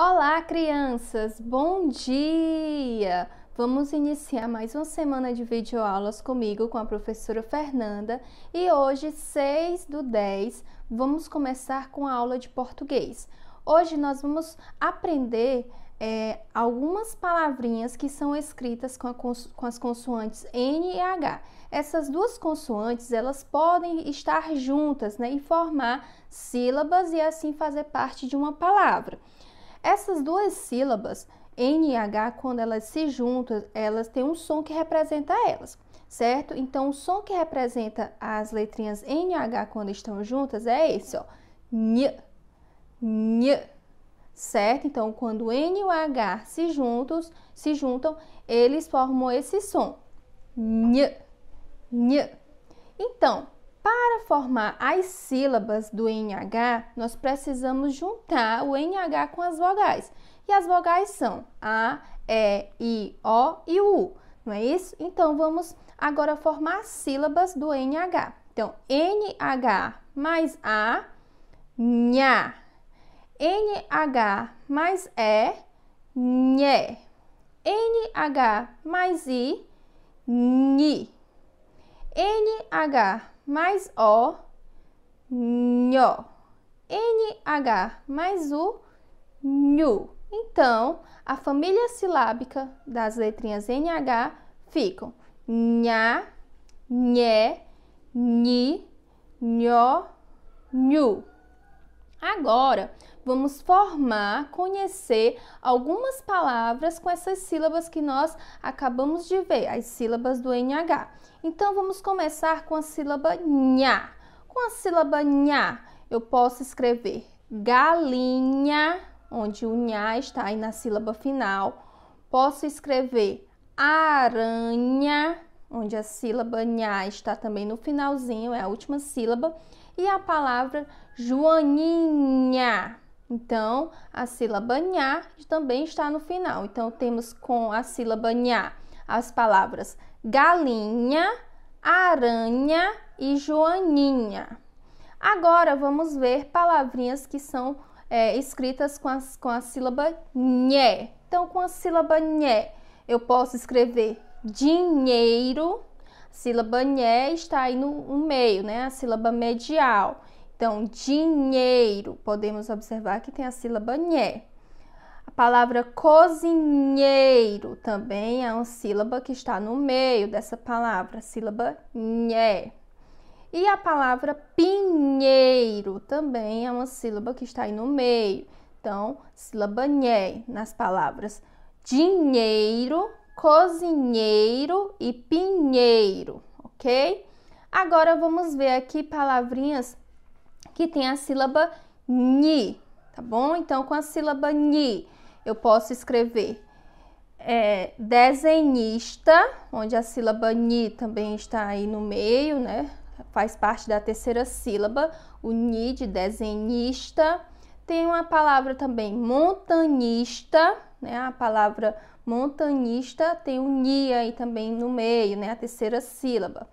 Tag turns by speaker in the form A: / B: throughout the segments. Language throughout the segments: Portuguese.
A: Olá, crianças! Bom dia! Vamos iniciar mais uma semana de videoaulas comigo, com a professora Fernanda. E hoje, 6/10, vamos começar com a aula de português. Hoje nós vamos aprender algumas palavrinhas que são escritas com as consoantes N e H. Essas duas consoantes, elas podem estar juntas, né, e formar sílabas e assim fazer parte de uma palavra. Essas duas sílabas, N e H, quando elas se juntam, elas têm um som que representa elas, certo? Então, o som que representa as letrinhas N e H quando estão juntas é esse, ó. Nh, nh, certo? Então, quando N e o H se juntam, eles formam esse som. Nh, nh. Então, para formar as sílabas do NH, nós precisamos juntar o NH com as vogais. E as vogais são A, E, I, O e U, não é isso? Então, vamos agora formar as sílabas do NH. Então, NH mais A, nha. NH mais E, nhé. NH mais I, nhi. NH mais O, nhó. NH mais U, nhu. Então, a família silábica das letrinhas NH ficam nha, nhé, nhi, nhó, nhu. Agora, vamos conhecer algumas palavras com essas sílabas que nós acabamos de ver, as sílabas do NH. Então, vamos começar com a sílaba nha. Com a sílaba nha, eu posso escrever galinha, onde o nha está aí na sílaba final. Posso escrever aranha, onde a sílaba nha está também no finalzinho, é a última sílaba. E a palavra joaninha. Então, a sílaba nha também está no final. Então, temos com a sílaba nha as palavras galinha, aranha e joaninha. Agora, vamos ver palavrinhas que são escritas com a sílaba nhé. Então, com a sílaba nhé, eu posso escrever dinheiro. A sílaba nhé está aí no meio, né? A sílaba medial. Então, dinheiro, podemos observar que tem a sílaba nhé. A palavra cozinheiro também é uma sílaba que está no meio dessa palavra, a sílaba nhé. E a palavra pinheiro também é uma sílaba que está aí no meio. Então, sílaba nhé nas palavras dinheiro, cozinheiro e pinheiro, ok? Agora, vamos ver aqui palavrinhas que tem a sílaba nhi, tá bom? Então, com a sílaba nhi, eu posso escrever desenhista, onde a sílaba nhi também está aí no meio, né? Faz parte da terceira sílaba, o nhi de desenhista. Tem uma palavra também montanista, né? A palavra montanista tem o nhi aí também no meio, né? A terceira sílaba.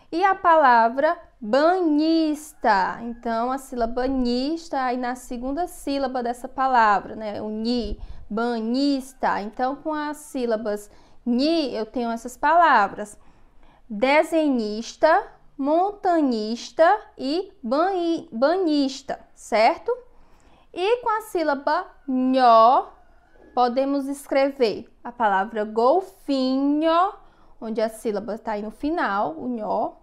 A: E a palavra banhista, então a sílaba nhi está aí na segunda sílaba dessa palavra, né? O nhi, banhista. Então, com as sílabas nhi, eu tenho essas palavras: desenhista, montanista e banhista, certo? E com a sílaba nhó, podemos escrever a palavra golfinho, onde a sílaba está aí no final, o nhó.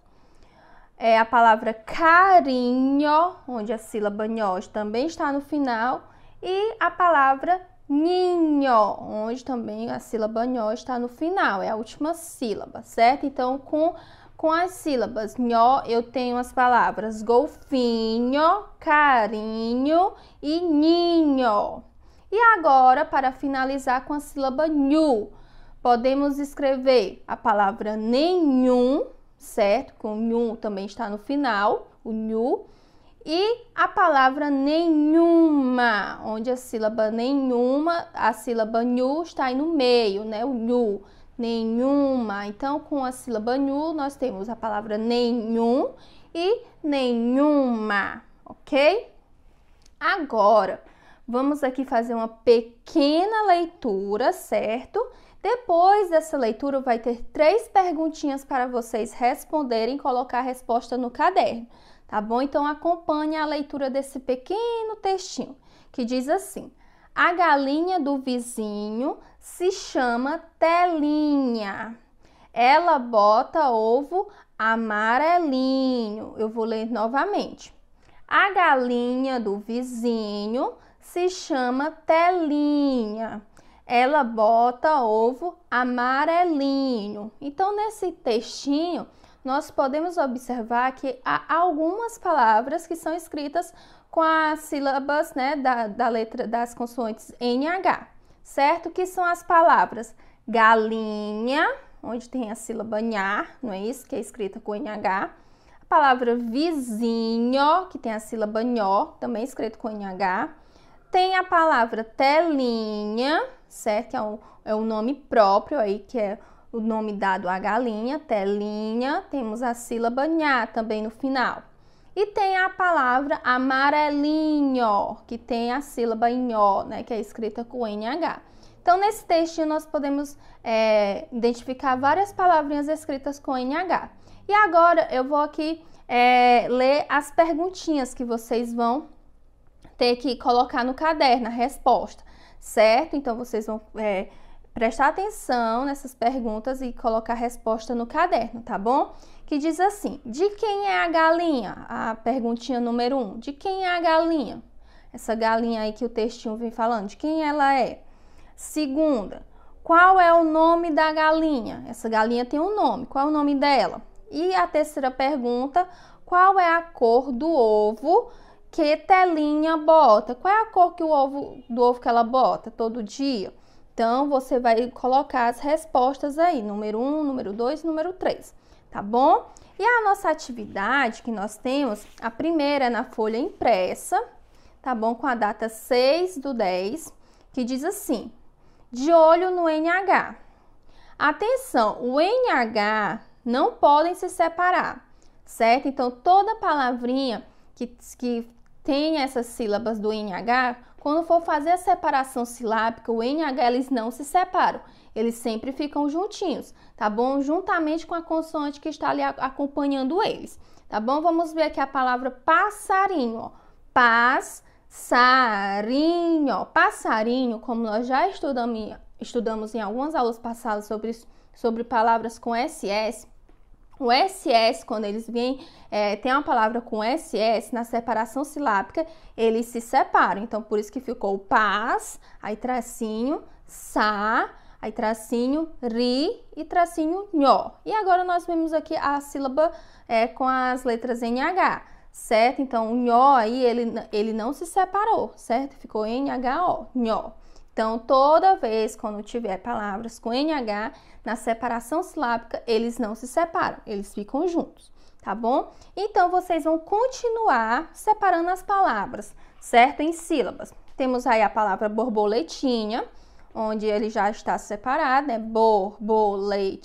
A: A palavra carinho, onde a sílaba nhó também está no final. E a palavra ninho, onde também a sílaba nhó está no final, é a última sílaba, certo? Então, com as sílabas nhó, eu tenho as palavras golfinho, carinho e ninho. E agora, para finalizar com a sílaba nhu, podemos escrever a palavra nenhum, certo? Com nhu também está no final, o nhu. E a palavra nenhuma, onde a sílaba nenhuma, a sílaba nhu está aí no meio, né? O nhu, nenhuma. Então, com a sílaba nhu, nós temos a palavra nenhum e nenhuma, ok? Agora, Vamos aqui fazer uma pequena leitura, certo? Depois dessa leitura, vai ter 3 perguntinhas para vocês responderem e colocar a resposta no caderno, tá bom? Então, acompanhe a leitura desse pequeno textinho, que diz assim: a galinha do vizinho se chama Telinha. Ela bota ovo amarelinho. Eu vou ler novamente. A galinha do vizinho se chama Telinha. Ela bota ovo amarelinho. Então, nesse textinho, nós podemos observar que há algumas palavras que são escritas com as sílabas, né, da letra das consoantes NH, certo? Que são as palavras galinha, onde tem a sílaba nha, não é isso? Que é escrita com NH. A palavra vizinho, que tem a sílaba nhó, também escrito com NH. Tem a palavra telinha, certo? Que é um nome próprio aí, que é o nome dado à galinha, telinha. Temos a sílaba nha também no final. E tem a palavra amarelinho, que tem a sílaba nhó, né? Que é escrita com NH. Então, nesse textinho, nós podemos identificar várias palavrinhas escritas com NH. E agora, eu vou aqui ler as perguntinhas que vocês vão ter que colocar no caderno, a resposta, certo? Então, vocês vão prestar atenção nessas perguntas e colocar a resposta no caderno, tá bom? Que diz assim: de quem é a galinha? A perguntinha número 1. De quem é a galinha? Essa galinha aí que o textinho vem falando, de quem ela é? Segunda, qual é o nome da galinha? Essa galinha tem um nome, qual é o nome dela? E a terceira pergunta, qual é a cor do ovo que Telinha bota? Qual é a cor do ovo que ela bota todo dia? Então, você vai colocar as respostas aí, número 1, número 2, número 3, tá bom? E a nossa atividade que nós temos, a primeira é na folha impressa, tá bom? Com a data 6/10, que diz assim: de olho no NH. Atenção, o NH não podem se separar, certo? Então, toda palavrinha que tem essas sílabas do NH, quando for fazer a separação silábica, o NH, eles não se separam. Eles sempre ficam juntinhos, tá bom? Juntamente com a consoante que está ali acompanhando eles, tá bom? Vamos ver aqui a palavra passarinho, ó. Passarinho. Passarinho, como nós já estudamos em algumas aulas passadas sobre palavras com SS, o SS, quando eles vêm, tem uma palavra com SS, na separação silábica, eles se separam. Então, por isso que ficou paz, aí tracinho, sa, aí tracinho, ri e tracinho, nhó. E agora nós vemos aqui a sílaba com as letras NH, certo? Então, o nhó aí, ele não se separou, certo? Ficou NHO, nhó. Então, toda vez quando tiver palavras com NH, na separação silábica, eles não se separam, eles ficam juntos, tá bom? Então, vocês vão continuar separando as palavras, certo? Em sílabas. Temos aí a palavra borboletinha, onde ele já está separado, né? Borboletinha.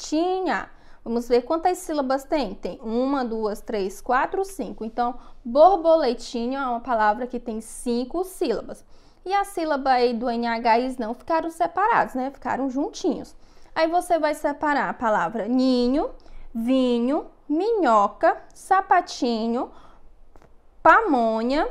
A: Vamos ver quantas sílabas tem. Tem 1, 2, 3, 4, 5. Então, borboletinha é uma palavra que tem 5 sílabas. E a sílaba aí do NH, eles não ficaram separados, né? Ficaram juntinhos. Aí você vai separar a palavra ninho, vinho, minhoca, sapatinho, pamonha,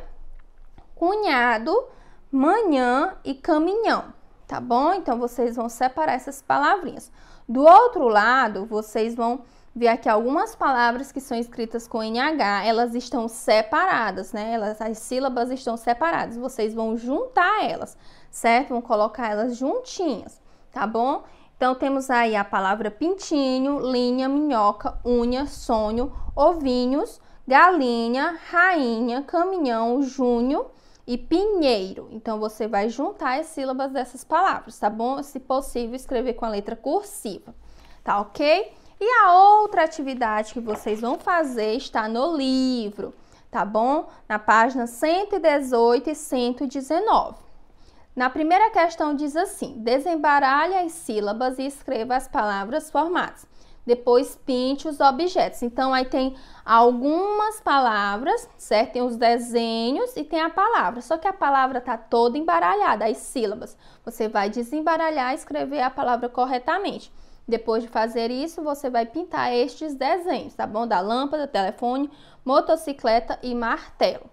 A: cunhado, manhã e caminhão, tá bom? Então, vocês vão separar essas palavrinhas. Do outro lado, vocês vão ver aqui algumas palavras que são escritas com NH, elas estão separadas, né? As sílabas estão separadas, vocês vão juntar elas, certo? Vão colocar elas juntinhas, tá bom? Então, temos aí a palavra pintinho, linha, minhoca, unha, sonho, ovinhos, galinha, rainha, caminhão, junho e pinheiro. Então, você vai juntar as sílabas dessas palavras, tá bom? Se possível, escrever com a letra cursiva, tá ok? E a outra atividade que vocês vão fazer está no livro, tá bom? Na página 118 e 119. Na primeira questão diz assim: desembaralhe as sílabas e escreva as palavras formadas. depois pinte os objetos. Então, aí tem algumas palavras, certo? Tem os desenhos e tem a palavra. Só que a palavra tá toda embaralhada, as sílabas. Você vai desembaralhar e escrever a palavra corretamente. Depois de fazer isso, você vai pintar estes desenhos, tá bom? Da lâmpada, telefone, motocicleta e martelo.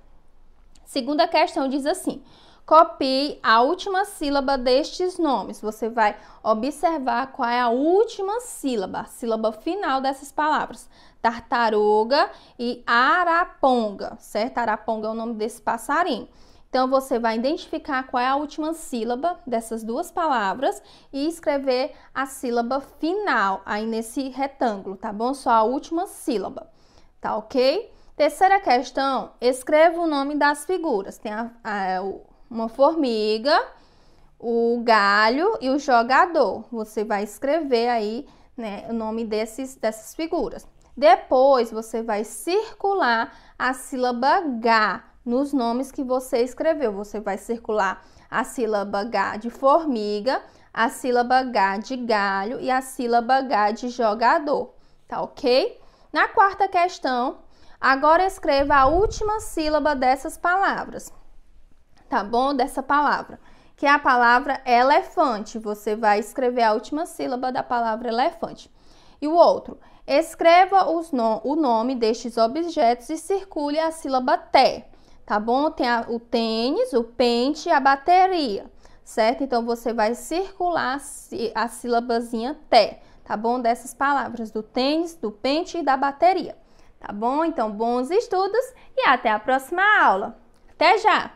A: Segunda questão diz assim: copie a última sílaba destes nomes. Você vai observar qual é a última sílaba, a sílaba final dessas palavras. Tartaruga e araponga, certo? Araponga é o nome desse passarinho. Então, você vai identificar qual é a última sílaba dessas duas palavras e escrever a sílaba final aí nesse retângulo, tá bom? Só a última sílaba, tá ok? Terceira questão, escreva o nome das figuras. Tem uma formiga, o galho e o jogador. Você vai escrever aí, né, o nome dessas figuras. Depois, você vai circular a sílaba G nos nomes que você escreveu. Você vai circular a sílaba G de formiga, a sílaba G de galho e a sílaba G de jogador, tá ok? Na quarta questão, agora escreva a última sílaba dessas palavras, tá bom? Dessa palavra, que é a palavra elefante. Você vai escrever a última sílaba da palavra elefante. E o outro, escreva o nome destes objetos e circule a sílaba T. Tá bom? Tem o tênis, o pente e a bateria, certo? Então, você vai circular a sílabazinha T, tá bom? Dessas palavras, do tênis, do pente e da bateria, tá bom? Então, bons estudos e até a próxima aula. Até já!